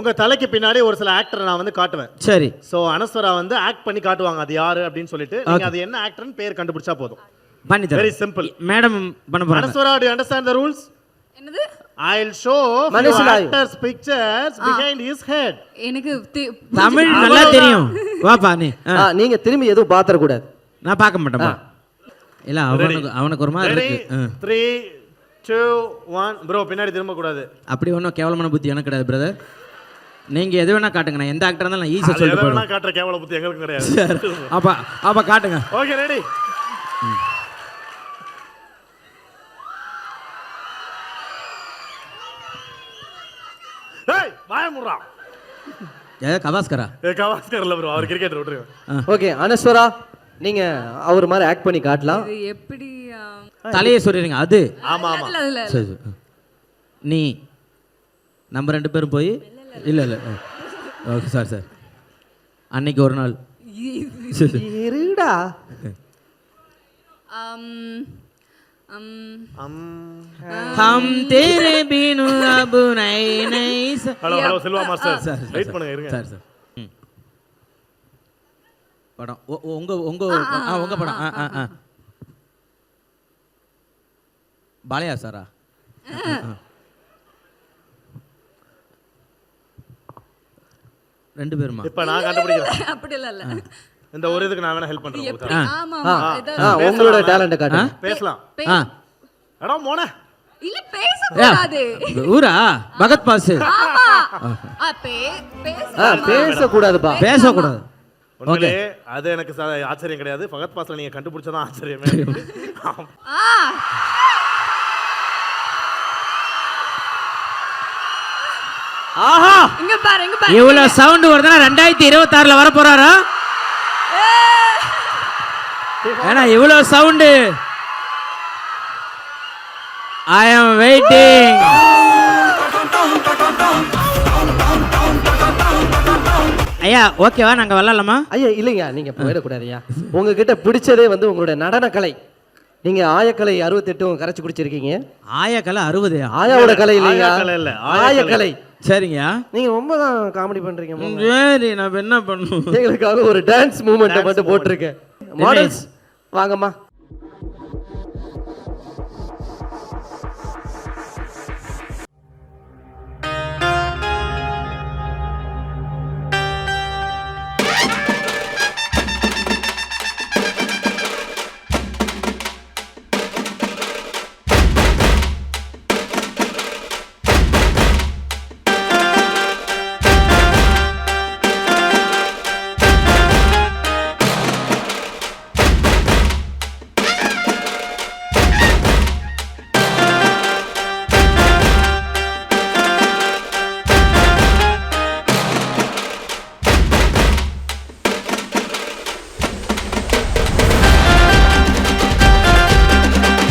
உங்க தலைக்கு பின்னாடி ஒரு சில ஆக்டரை நான் வந்து காட்டுவேன். சரி. சோ அனஸ்வரா வந்து ஆக்ட் பண்ணி காட்டுவாங்க அது யாரு அப்படின்னு சொல்லிட்டு நீங்க அது என்ன ஆக்டர்னு பேர் கண்டுபிடிச்சா போதும். பண்ணி தரேன். Very simple. மேடம் பண்ண போறாங்க. Anaswara, do you understand the rules? என்னது? I'll show few actors pictures behind his head. எனக்கு தமிழ் நல்லா தெரியும். வாப்பா நீ. நீங்க திரும்பி எதுவும் பாத்தற கூடாது. நான் பார்க்க மாட்டேன்ப்பா. இல்ல அவனுக்கு ஒரு மாதிரி இருக்கு. 3 2 1 bro பின்னாடி திரும்ப கூடாது. அப்படி ஒண்ணும் கேவலமான புத்தி எனக்கு கிடையாது பிரதர். நீங்க எது வேணா காட்டுங்க. நான் எந்த ஆக்டரா இருந்தாலும் ஈஸியா சொல்லிட்டு போறேன். எது வேணா காட்ற கேவல புத்தி எங்களுக்கு கிடையாது. அப்ப காட்டுங்க. Okay ready. ஏய் வாய முறா. கவாஸ்கரா? கவாஸ்கர் இல்ல bro, அவர் கிரிக்கெட்டர் விட்டுருங்க. ஓகே அனஸ்வரா நீங்க அவர் மாதிரி ஆக்ட் பண்ணி காட்டலாம். இது எப்படி தலையை சொல்றீங்க அது? ஆமா ஆமா. சரி. நீ நம்ம ரெண்டு பேரும் போய் இல்ல ஓகே சார் அன்னைக்கு ஒரு நாள் இருடா हम तेरे बिनु अब नहीं ஹலோ செல்வா மாஸ்டர் வெயிட் பண்ணுங்க இருங்க சார் படம் உங்க படம் பாலையா சாரா? ரெண்டு பேருமா? இப்ப நான் கண்டுபிடிக்கிறேன். அப்படி இல்ல இந்த ஒரு இதுக்கு நான் வேணா ஹெல்ப் பண்றேன் உங்களுக்கு. ஆமா ஆமா உங்களோட டாலண்ட காட்டுங்க. பேசலாம். அட மோனே இல்ல பேச கூடாது. ஊரா பகத் பாஸ். ஆமா பேச கூடாதுப்பா. பேச கூடாது. ஓகே அது எனக்கு ஆச்சரியம் கிடையாது. ஃபகத் பாஸ்ல நீங்க கண்டுபிடிச்சதா ஆச்சரியமே. ஆஹா இங்க பாரு இவ்வளவு சவுண்ட் வருதுன்னா 2026ல வர போறாரா? ஏன்னா இவ்வளவு சவுண்ட். I am waiting. ஐயா ஓகேவா நாங்க வரலாமா? ஐயா இல்லைங்க நீங்க போயிடக்கூடாதுயா. உங்ககிட்ட பிடிச்சதே வந்து உங்களோட நடன கலை. நீங்க ஆயக்கலை 68 கரைச்சு குடிச்சிருக்கீங்க. ஆயக்கலை 60? ஆயாவோட கலை இல்லையா? ஆயக்கலை. சரிங்க. நீங்க ரொம்ப தான் காமெடி பண்றீங்க. சரி நான் என்ன பண்ணணும்? எங்களுக்காக ஒரு டான்ஸ் மூவ்மெண்ட் மட்டும் போட்டுருக்கேன். மாடல்ஸ் வாங்கம்மா.